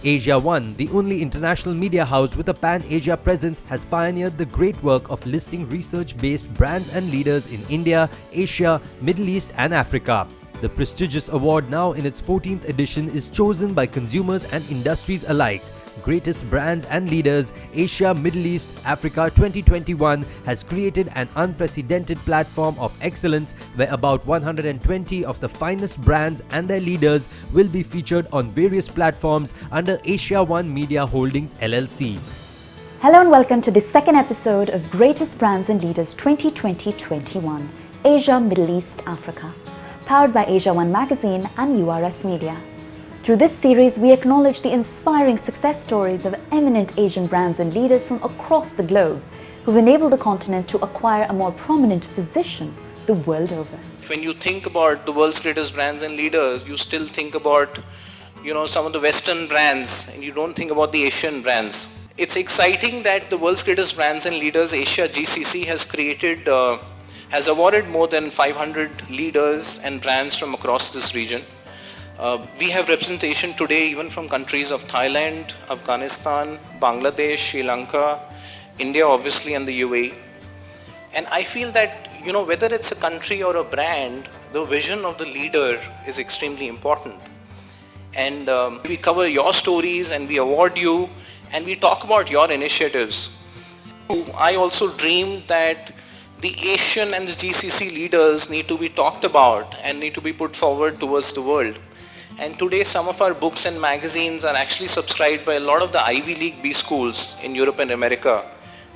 AsiaOne, the only international media house with a pan-Asia presence, has pioneered the great work of listing research-based brands and leaders in India, Asia, Middle East and Africa. The prestigious award, now in its 14th edition, is chosen by consumers and industries alike. Greatest Brands and Leaders Asia, Middle East, Africa 2021 has created an unprecedented platform of excellence where about 120 of the finest brands and their leaders will be featured on various platforms under AsiaOne Media Holdings LLC. Hello and welcome to the second episode of Greatest Brands and Leaders 2020-21 Asia, Middle East, Africa, powered by AsiaOne Magazine and URS Media. Through this series, we acknowledge the inspiring success stories of eminent Asian brands and leaders from across the globe who've enabled the continent to acquire a more prominent position the world over. When you think about the world's greatest brands and leaders, you still think about, some of the Western brands, and you don't think about the Asian brands. It's exciting that the world's greatest brands and leaders, Asia GCC, has awarded more than 500 leaders and brands from across this region. We have representation today even from countries of Thailand, Afghanistan, Bangladesh, Sri Lanka, India obviously, and the UAE. And I feel that, whether it's a country or a brand, the vision of the leader is extremely important. And we cover your stories and we award you and we talk about your initiatives. I also dream that the Asian and the GCC leaders need to be talked about and need to be put forward towards the world. And today some of our books and magazines are actually subscribed by a lot of the Ivy League B schools in Europe and America,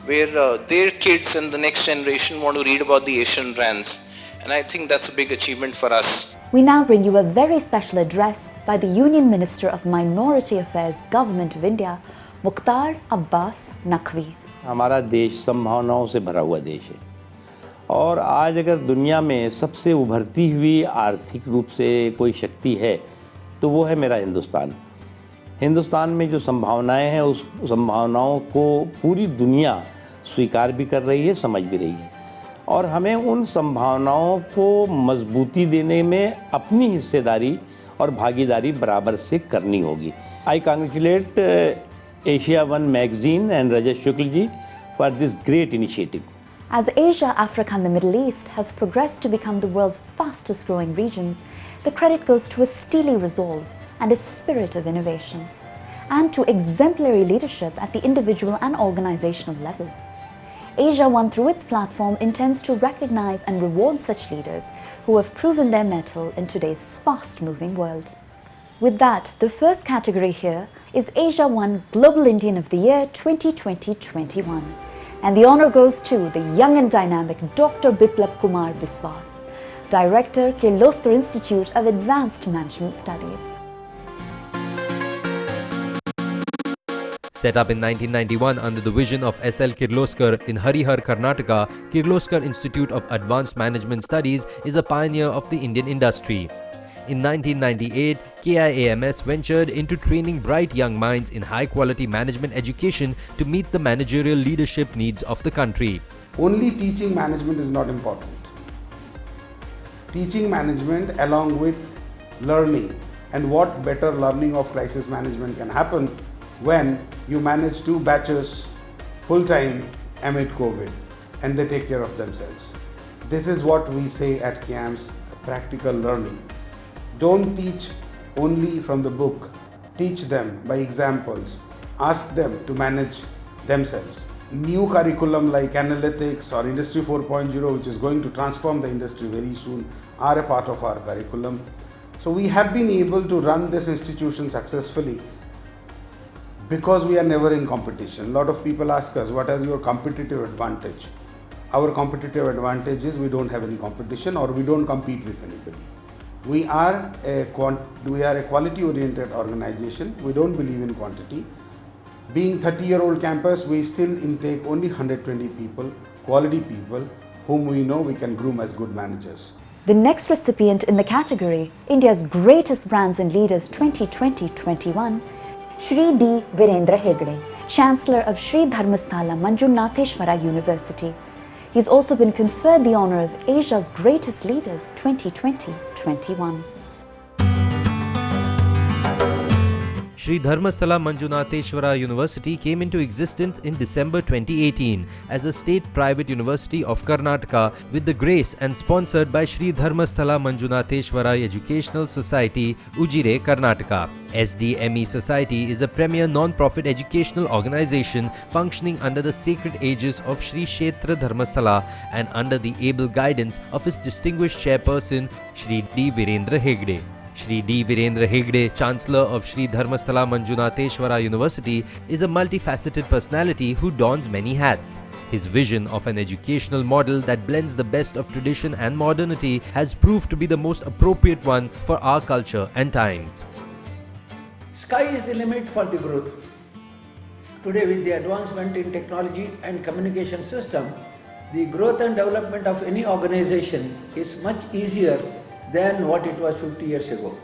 where their kids and the next generation want to read about the Asian brands. And I think that's a big achievement for us. We now bring you a very special address by the Union Minister of Minority Affairs, Government of India, Mukhtar Abbas Naqvi. हमारा देश संभावनाओं से भरा हुआ देश है और आज अगर दुनिया में सबसे उभरती हुई आर्थिक रूप से कोई शक्ति है तो वो है मेरा हिंदुस्तान। हिंदुस्तान में जो संभावनाएं हैं उस संभावनाओं को पूरी दुनिया स्वीकार भी कर रही है, समझ भी रही है और हमें उन संभावनाओं को मजबूती देने में अपनी हिस्सेदारी और भागीदारी बराबर से करनी होगी। आई congratulate AsiaOne Magazine and Rajesh Shukla ji for this great initiative. As Asia, Africa and the Middle East have progressed to become the world's fastest growing regions, the credit goes to a steely resolve and a spirit of innovation, and to exemplary leadership at the individual and organizational level. AsiaOne, through its platform, intends to recognize and reward such leaders who have proven their mettle in today's fast-moving world. With that, the first category here is AsiaOne Global Indian of the Year 2020-21. And the honor goes to the young and dynamic Dr. Biplab Kumar Biswas, Director, Kirloskar Institute of Advanced Management Studies. Set up in 1991 under the vision of S.L. Kirloskar in Harihar, Karnataka, Kirloskar Institute of Advanced Management Studies is a pioneer of the Indian industry. In 1998, KIAMS ventured into training bright young minds in high-quality management education to meet the managerial leadership needs of the country. Only teaching management is not important. Teaching management along with learning, and what better learning of crisis management can happen when you manage two batches full-time amid COVID and they take care of themselves. This is what we say at KIAMS, practical learning. Don't teach only from the book, teach them by examples, ask them to manage themselves. New curriculum like analytics or Industry 4.0, which is going to transform the industry very soon, are a part of our curriculum. So we have been able to run this institution successfully because we are never in competition. A lot of people ask us, what is your competitive advantage? Our competitive advantage is we don't have any competition or we don't compete with anybody. We are a quality-oriented organization. We don't believe in quantity. Being 30-year-old campus, we still intake only 120 people, quality people, whom we know we can groom as good managers. The next recipient in the category, India's Greatest Brands and Leaders 2020-21, Shri D. Virendra Hegde, Chancellor of Shri Dharmasthala Manjunatheshwara University. He's also been conferred the honor of Asia's Greatest Leaders 2020-21. Sri Dharmasthala Manjunatheshwara University came into existence in December 2018 as a state-private university of Karnataka with the grace and sponsored by Sri Dharmasthala Manjunatheshwara Educational Society, Ujire, Karnataka. SDME Society is a premier non-profit educational organization functioning under the sacred aegis of Sri Kshetra Dharmasthala and under the able guidance of his distinguished chairperson, Sri D. Virendra Hegde. Sri D. Virendra Hegde, Chancellor of Sri Dharmasthala Manjunatheshwara University, is a multifaceted personality who dons many hats. His vision of an educational model that blends the best of tradition and modernity has proved to be the most appropriate one for our culture and times. Sky is the limit for the growth. Today, with the advancement in technology and communication system, the growth and development of any organization is much easier than what it was 50 years ago.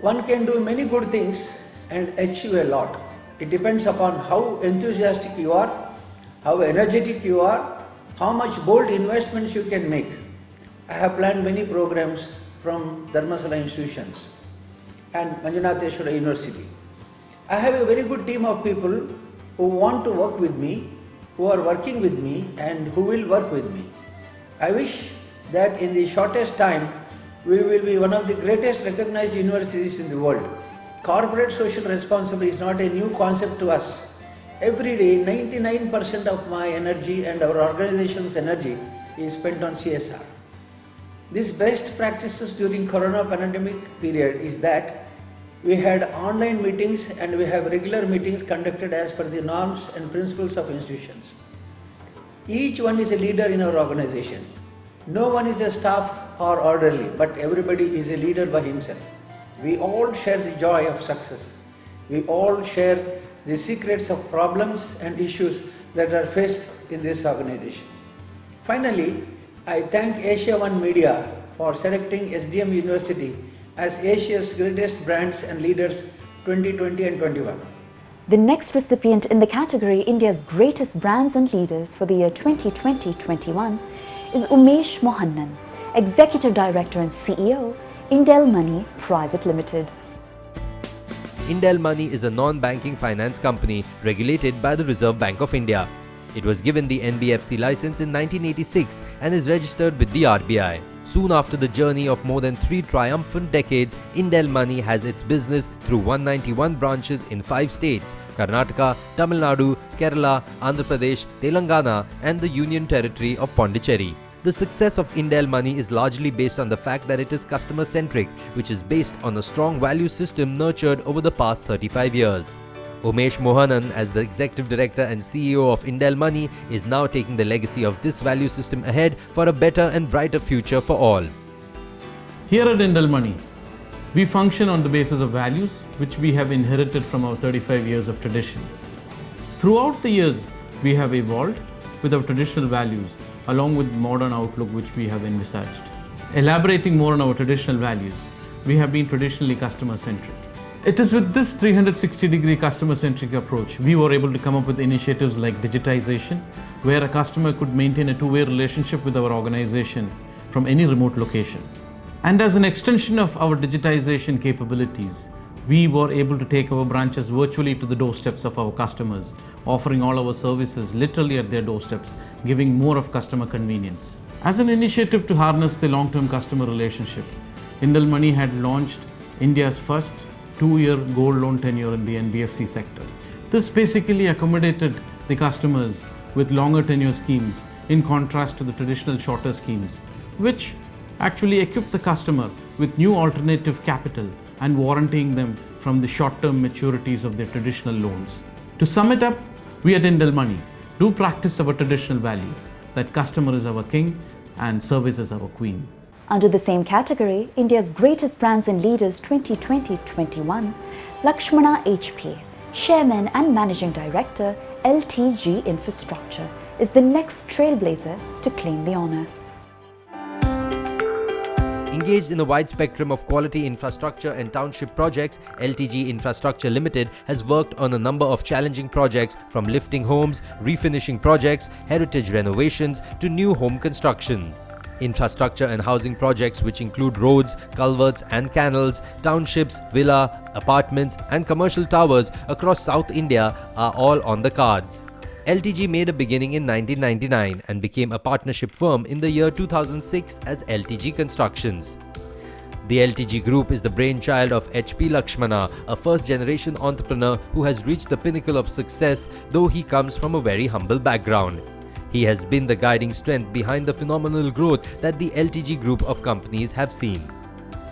One can do many good things and achieve a lot. It depends upon how enthusiastic you are, how energetic you are, how much bold investments you can make. I have planned many programs from Dharmasthala institutions and Manjunatheshwara University. I have a very good team of people who want to work with me, who are working with me and who will work with me. I wish that in the shortest time we will be one of the greatest recognized universities in the world. Corporate social responsibility is not a new concept to us. Every day 99% of my energy and our organization's energy is spent on CSR. These best practices during Corona pandemic period is that we had online meetings and we have regular meetings conducted as per the norms and principles of institutions. Each one is a leader in our organization. No one is a staff or orderly, but everybody is a leader by himself. We all share the joy of success. We all share the secrets of problems and issues that are faced in this organization. Finally, I thank AsiaOne Media for selecting SDM University as Asia's greatest brands and leaders 2020 and 21. The next recipient in the category India's greatest brands and leaders for the year 2020-21 is UMESH MOHANAN, Executive Director and CEO, INDEL Money Private Limited. INDEL Money is a non-banking finance company regulated by the Reserve Bank of India. It was given the NBFC license in 1986 and is registered with the RBI. Soon after the journey of more than 3 triumphant decades, INDEL Money has its business through 191 branches in 5 states: Karnataka, Tamil Nadu, Kerala, Andhra Pradesh, Telangana and the Union Territory of Pondicherry. The success of INDEL Money is largely based on the fact that it is customer-centric, which is based on a strong value system nurtured over the past 35 years. UMESH MOHANAN, as the Executive Director and CEO of INDEL Money, is now taking the legacy of this value system ahead for a better and brighter future for all. Here at INDEL Money, we function on the basis of values which we have inherited from our 35 years of tradition. Throughout the years, we have evolved with our traditional values along with modern outlook which we have envisaged. Elaborating more on our traditional values, we have been traditionally customer-centric. It is with this 360-degree customer-centric approach, we were able to come up with initiatives like digitization, where a customer could maintain a two-way relationship with our organization from any remote location. And as an extension of our digitization capabilities, we were able to take our branches virtually to the doorsteps of our customers, offering all our services literally at their doorsteps, giving more of customer convenience. As an initiative to harness the long-term customer relationship, INDEL Money had launched India's first 2-year gold loan tenure in the NBFC sector. This basically accommodated the customers with longer tenure schemes in contrast to the traditional shorter schemes, which actually equipped the customer with new alternative capital and warranting them from the short-term maturities of their traditional loans. To sum it up, we at INDEL Money do practice our traditional value that customer is our king and service is our queen. Under the same category, India's greatest brands and leaders 2020-21, Lakshmana HP, Chairman and Managing Director, LTG Infrastructure, is the next trailblazer to claim the honour. Engaged in a wide spectrum of quality infrastructure and township projects, LTG Infrastructure Limited has worked on a number of challenging projects from lifting homes, refinishing projects, heritage renovations to new home construction. Infrastructure and housing projects, which include roads, culverts and canals, townships, villa, apartments and commercial towers across South India are all on the cards. LTG made a beginning in 1999 and became a partnership firm in the year 2006 as LTG Constructions. The LTG Group is the brainchild of H.P. Lakshmana, a first-generation entrepreneur who has reached the pinnacle of success, though he comes from a very humble background. He has been the guiding strength behind the phenomenal growth that the LTG Group of companies have seen.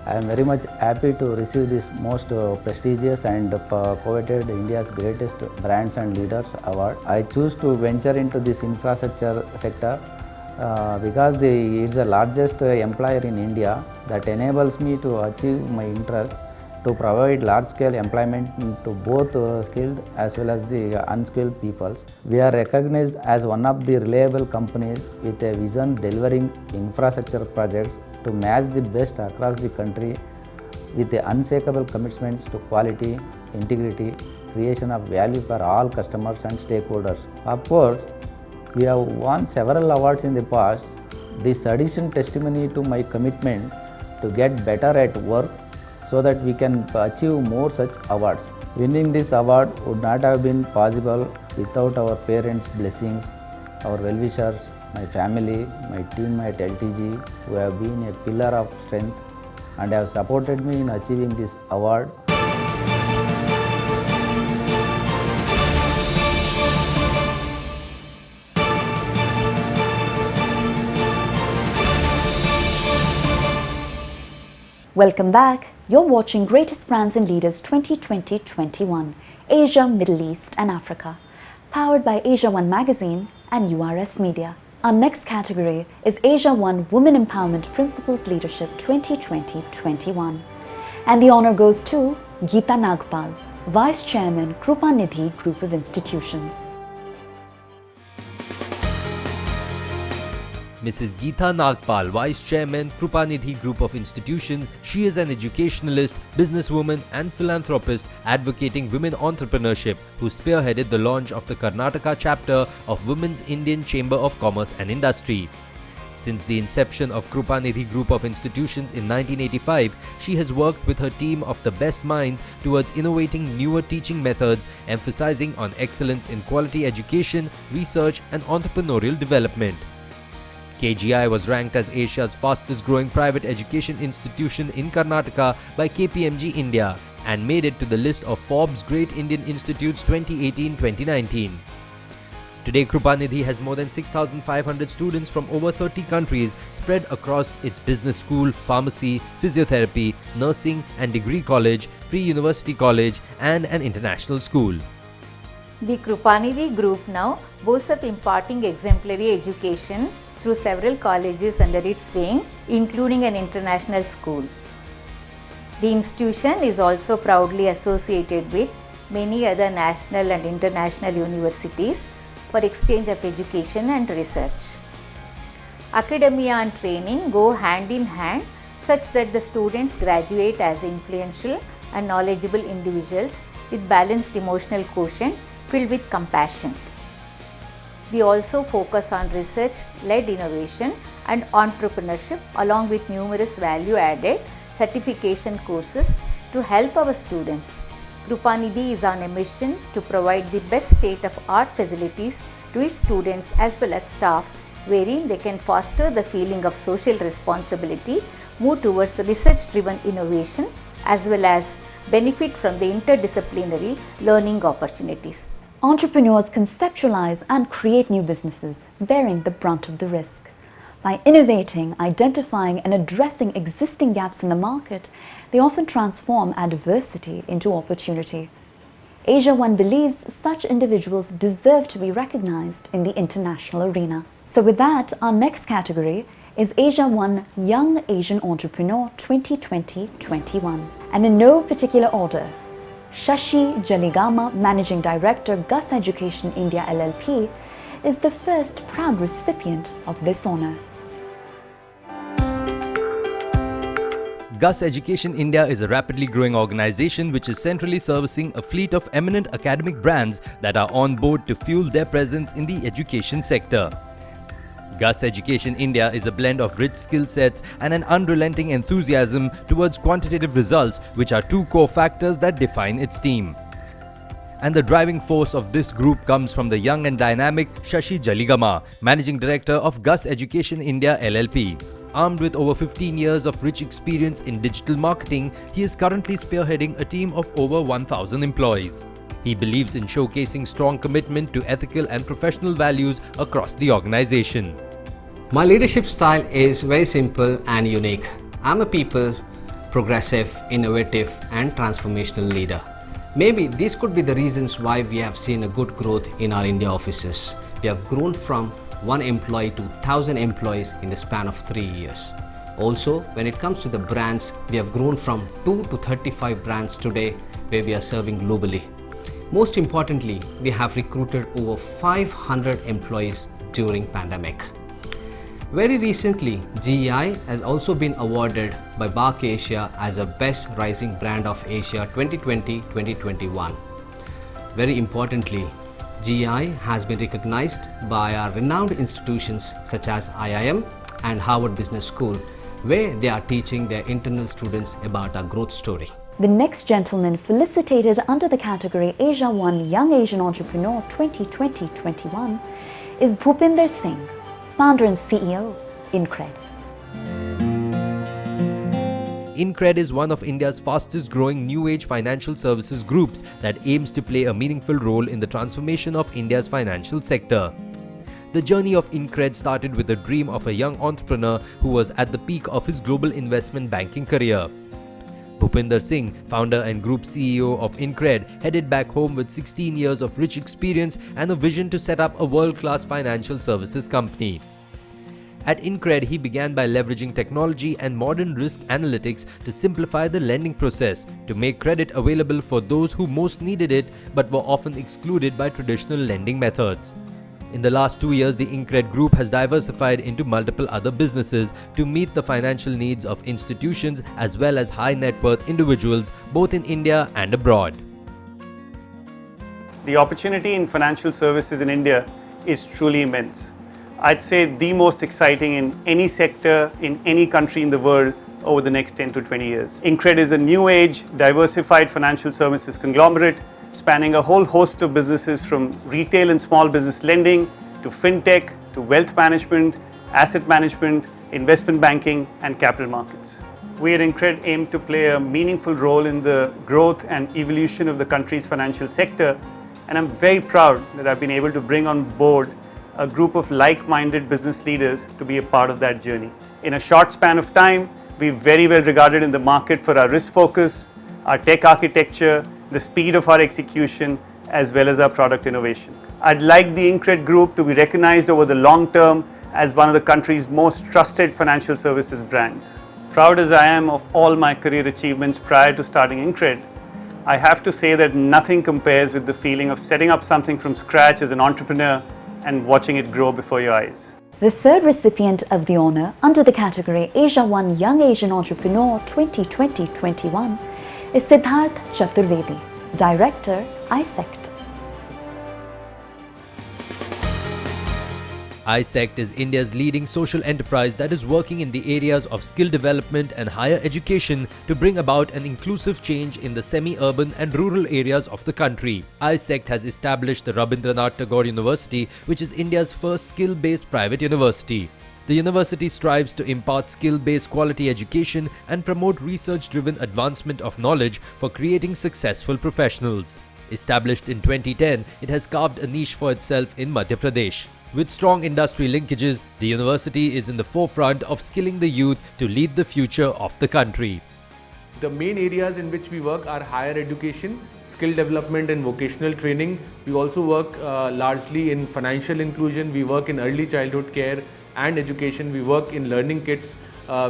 I am very much happy to receive this most prestigious and coveted India's Greatest Brands and Leaders Award. I choose to venture into this infrastructure sector because it is the largest employer in India that enables me to achieve my interest to provide large-scale employment to both skilled as well as the unskilled peoples. We are recognized as one of the reliable companies with a vision delivering infrastructure projects to match the best across the country with the unshakable commitments to quality, integrity, creation of value for all customers and stakeholders. Of course, we have won several awards in the past. This addition testimony to my commitment to get better at work so that we can achieve more such awards. Winning this award would not have been possible without our parents' blessings, our well-wishers, my family, my team at LTG, who have been a pillar of strength and have supported me in achieving this award. Welcome back. You're watching Greatest Brands and Leaders 2020-21, Asia, Middle East and Africa, powered by AsiaOne Magazine and URS Media. Our next category is AsiaOne Women Empowerment Principles Leadership 2020-21. And the honor goes to Geeta Nagpal, Vice Chairman, Krupanidhi Group of Institutions. Mrs. Geeta Nagpal, Vice Chairman, Krupanidhi Group of Institutions, she is an educationalist, businesswoman and philanthropist advocating women entrepreneurship who spearheaded the launch of the Karnataka chapter of Women's Indian Chamber of Commerce and Industry. Since the inception of Krupanidhi Group of Institutions in 1985, she has worked with her team of the best minds towards innovating newer teaching methods, emphasizing on excellence in quality education, research and entrepreneurial development. KGI was ranked as Asia's fastest growing private education institution in Karnataka by KPMG India and made it to the list of Forbes Great Indian Institutes 2018-2019. Today, Krupanidhi has more than 6,500 students from over 30 countries spread across its business school, pharmacy, physiotherapy, nursing and degree college, pre-university college and an international school. The Krupanidhi Group now boasts of imparting exemplary education through several colleges under its wing, including an international school. The institution is also proudly associated with many other national and international universities for exchange of education and research. Academia and training go hand in hand such that the students graduate as influential and knowledgeable individuals with balanced emotional quotient filled with compassion. We also focus on research-led innovation and entrepreneurship along with numerous value-added certification courses to help our students. Krupanidhi is on a mission to provide the best state-of-art facilities to its students as well as staff, wherein they can foster the feeling of social responsibility, move towards research-driven innovation as well as benefit from the interdisciplinary learning opportunities. Entrepreneurs conceptualize and create new businesses, bearing the brunt of the risk. By innovating, identifying and addressing existing gaps in the market, they often transform adversity into opportunity. AsiaOne believes such individuals deserve to be recognized in the international arena. So with that, our next category is AsiaOne Young Asian Entrepreneur 2020-21. And in no particular order, Shashi Jaligama, Managing Director, Gus Education India LLP, is the first proud recipient of this honor. Gus Education India is a rapidly growing organization which is centrally servicing a fleet of eminent academic brands that are on board to fuel their presence in the education sector. GUS Education India is a blend of rich skill sets and an unrelenting enthusiasm towards quantitative results, which are two core factors that define its team. And the driving force of this group comes from the young and dynamic Shashi Jaligama, Managing Director of GUS Education India LLP. Armed with over 15 years of rich experience in digital marketing, he is currently spearheading a team of over 1,000 employees. He believes in showcasing strong commitment to ethical and professional values across the organization. My leadership style is very simple and unique. I'm a people, progressive, innovative and transformational leader. Maybe these could be the reasons why we have seen a good growth in our India offices. We have grown from 1 employee to 1,000 employees in the span of 3 years. Also, when it comes to the brands, we have grown from 2 to 35 brands today where we are serving globally. Most importantly, we have recruited over 500 employees during pandemic. Very recently, GEI has also been awarded by BARC Asia as a Best Rising Brand of Asia 2020-2021. Very importantly, GEI has been recognized by our renowned institutions such as IIM and Harvard Business School, where they are teaching their internal students about our growth story. The next gentleman felicitated under the category AsiaOne Young Asian Entrepreneur 2020-21 is Bhupinder Singh, founder and CEO, INCRED. INCRED is one of India's fastest growing new age financial services groups that aims to play a meaningful role in the transformation of India's financial sector. The journey of INCRED started with the dream of a young entrepreneur who was at the peak of his global investment banking career. Bhupinder Singh, founder and group CEO of INCRED, headed back home with 16 years of rich experience and a vision to set up a world-class financial services company. At INCRED, he began by leveraging technology and modern risk analytics to simplify the lending process, to make credit available for those who most needed it but were often excluded by traditional lending methods. In the last 2 years, the INCRED group has diversified into multiple other businesses to meet the financial needs of institutions as well as high net worth individuals both in India and abroad. The opportunity in financial services in India is truly immense. I'd say the most exciting in any sector in any country in the world over the next 10 to 20 years. INCRED is a new age, diversified financial services conglomerate spanning a whole host of businesses from retail and small business lending to fintech to wealth management, asset management, investment banking and capital markets. We at INCRED aim to play a meaningful role in the growth and evolution of the country's financial sector, and I'm very proud that I've been able to bring on board a group of like-minded business leaders to be a part of that journey. In a short span of time, we're very well regarded in the market for our risk focus, our tech architecture, the speed of our execution, as well as our product innovation. I'd like the INCRED group to be recognized over the long term as one of the country's most trusted financial services brands. Proud as I am of all my career achievements prior to starting INCRED, I have to say that nothing compares with the feeling of setting up something from scratch as an entrepreneur and watching it grow before your eyes. The third recipient of the honor under the category AsiaOne Young Asian Entrepreneur 2020-21 is Siddharth Chaturvedi, Director, ISECT. ISECT is India's leading social enterprise that is working in the areas of skill development and higher education to bring about an inclusive change in the semi-urban and rural areas of the country. ISECT has established the Rabindranath Tagore University, which is India's first skill-based private university. The university strives to impart skill-based quality education and promote research-driven advancement of knowledge for creating successful professionals. Established in 2010, it has carved a niche for itself in Madhya Pradesh. With strong industry linkages, the university is in the forefront of skilling the youth to lead the future of the country. The main areas in which we work are higher education, skill development and vocational training. We also work largely in financial inclusion. We work in early childhood care and education. We work in learning kits.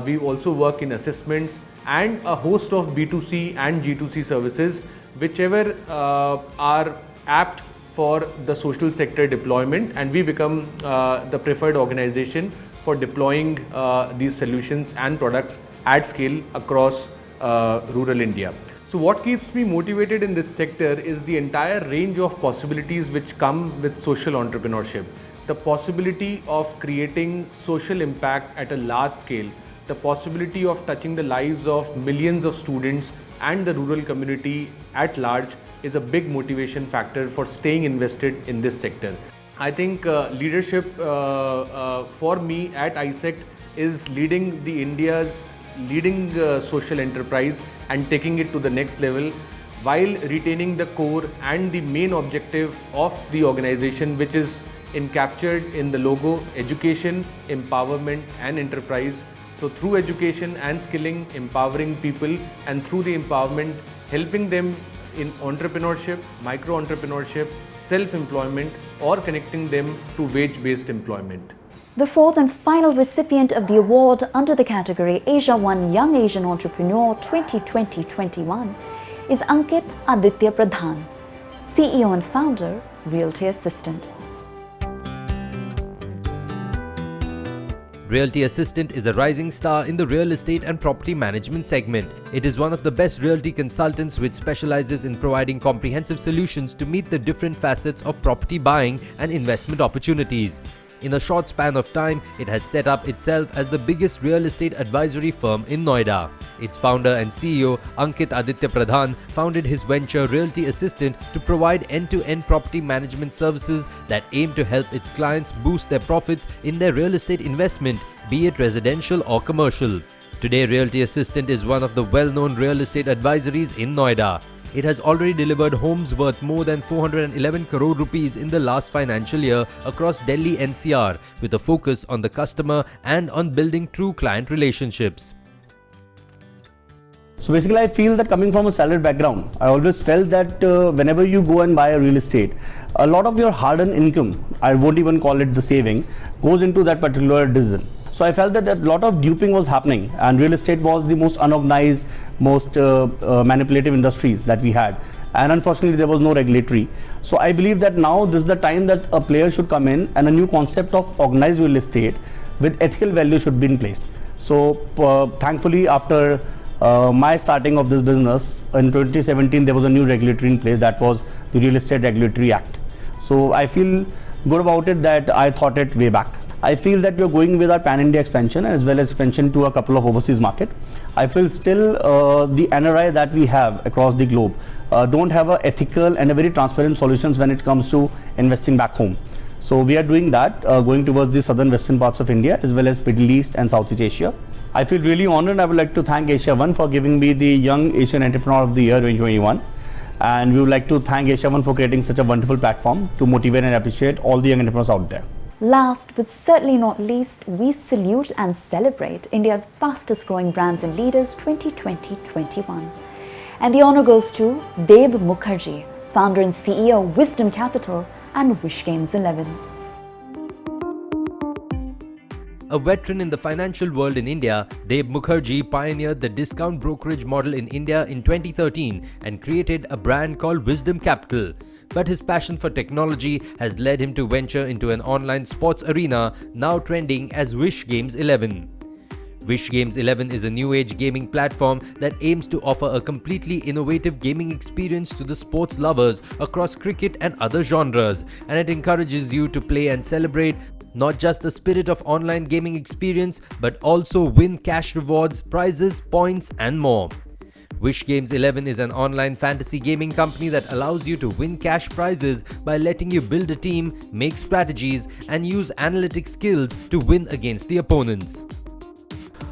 We also work in assessments and a host of B2C and G2C services, whichever are apt for the social sector deployment, and we become the preferred organization for deploying these solutions and products at scale across rural India. So what keeps me motivated in this sector is the entire range of possibilities which come with social entrepreneurship. the possibility of creating social impact at a large scale, the possibility of touching the lives of millions of students and the rural community at large is a big motivation factor for staying invested in this sector. I think leadership for me at ISECT is leading the India's leading social enterprise and taking it to the next level while retaining the core and the main objective of the organization, which is encaptured in the logo: education, empowerment and enterprise. So through education and skilling, empowering people, and through the empowerment, helping them in entrepreneurship, micro-entrepreneurship, self-employment, or connecting them to wage-based employment. The fourth and final recipient of the award under the category AsiaOne Young Asian Entrepreneur 2020-21 is Ankit Aditya Pradhan, CEO and founder, Realty Assistant. Realty Assistant is a rising star in the real estate and property management segment. It is one of the best realty consultants which specializes in providing comprehensive solutions to meet the different facets of property buying and investment opportunities. In a short span of time, it has set up itself as the biggest real estate advisory firm in Noida. Its founder and CEO, Ankit Aditya Pradhan, founded his venture Realty Assistant to provide end-to-end property management services that aim to help its clients boost their profits in their real estate investment, be it residential or commercial. Today, Realty Assistant is one of the well-known real estate advisories in Noida. It has already delivered homes worth more than 411 crore rupees in the last financial year across Delhi NCR, with a focus on the customer and on building true client relationships. So basically I feel that coming from a salaried background, I always felt that whenever you go and buy a real estate, a lot of your hard-earned income, I won't even call it the saving, goes into that particular decision. So I felt that a lot of duping was happening, and real estate was the most unorganized, most manipulative industries that we had, and unfortunately there was no regulatory. So I believe that now this is the time that a player should come in and a new concept of organized real estate with ethical value should be in place. So thankfully after my starting of this business in 2017, there was a new regulatory in place, that was the Real Estate Regulatory Act. So I feel good about it that I thought it way back. I feel that we are going with our pan-India expansion as well as expansion to a couple of overseas market. I feel still the NRI that we have across the globe don't have a ethical and a very transparent solutions when it comes to investing back home. So we are doing that, going towards the southern western parts of India as well as Middle East and Southeast Asia. I feel really honored. I would like to thank AsiaOne for giving me the Young Asian Entrepreneur of the Year 2021. And we would like to thank AsiaOne for creating such a wonderful platform to motivate and appreciate all the young entrepreneurs out there. Last but certainly not least, we salute and celebrate India's fastest growing brands and leaders 2020-21. And the honor goes to Deb Mukherjee, founder and CEO of Wisdom Capital and Wish Games 11. A veteran in the financial world in India, Deb Mukherjee pioneered the discount brokerage model in India in 2013 and created a brand called Wisdom Capital. But his passion for technology has led him to venture into an online sports arena now trending as Wish Games 11. Wish Games 11 is a new age gaming platform that aims to offer a completely innovative gaming experience to the sports lovers across cricket and other genres, and it encourages you to play and celebrate not just the spirit of online gaming experience but also win cash rewards, prizes, points and more. Wish Games 11 is an online fantasy gaming company that allows you to win cash prizes by letting you build a team, make strategies and use analytic skills to win against the opponents.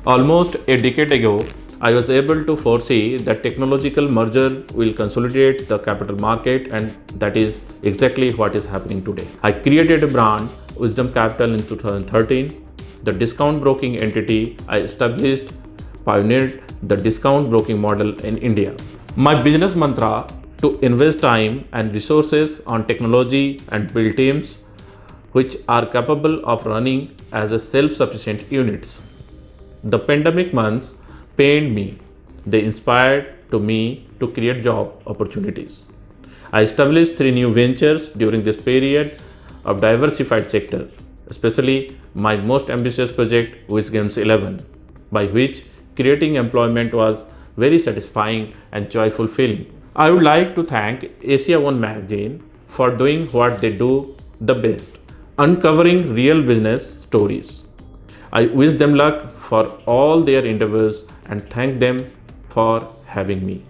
Almost a decade ago, I was able to foresee that technological merger will consolidate the capital market, and that is exactly what is happening today. I created a brand, Wisdom Capital, in 2013. The discount broking entity I established pioneered the discount broking model in India. My business mantra to invest time and resources on technology and build teams which are capable of running as a self-sufficient units. The pandemic months pained me. They inspired me to create job opportunities. I established 3 new ventures during this period of diversified sectors, especially my most ambitious project, Wish Games 11, by which creating employment was very satisfying and joyful feeling. I would like to thank AsiaOne magazine for doing what they do the best, uncovering real business stories. I wish them luck for all their endeavors and thank them for having me.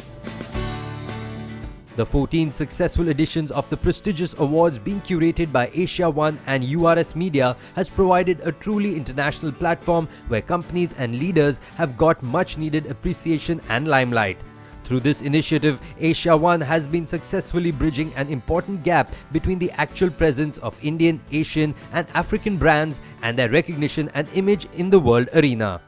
The 14 successful editions of the prestigious awards being curated by AsiaOne and URS Media has provided a truly international platform where companies and leaders have got much needed appreciation and limelight. Through this initiative, AsiaOne has been successfully bridging an important gap between the actual presence of Indian, Asian and African brands and their recognition and image in the world arena.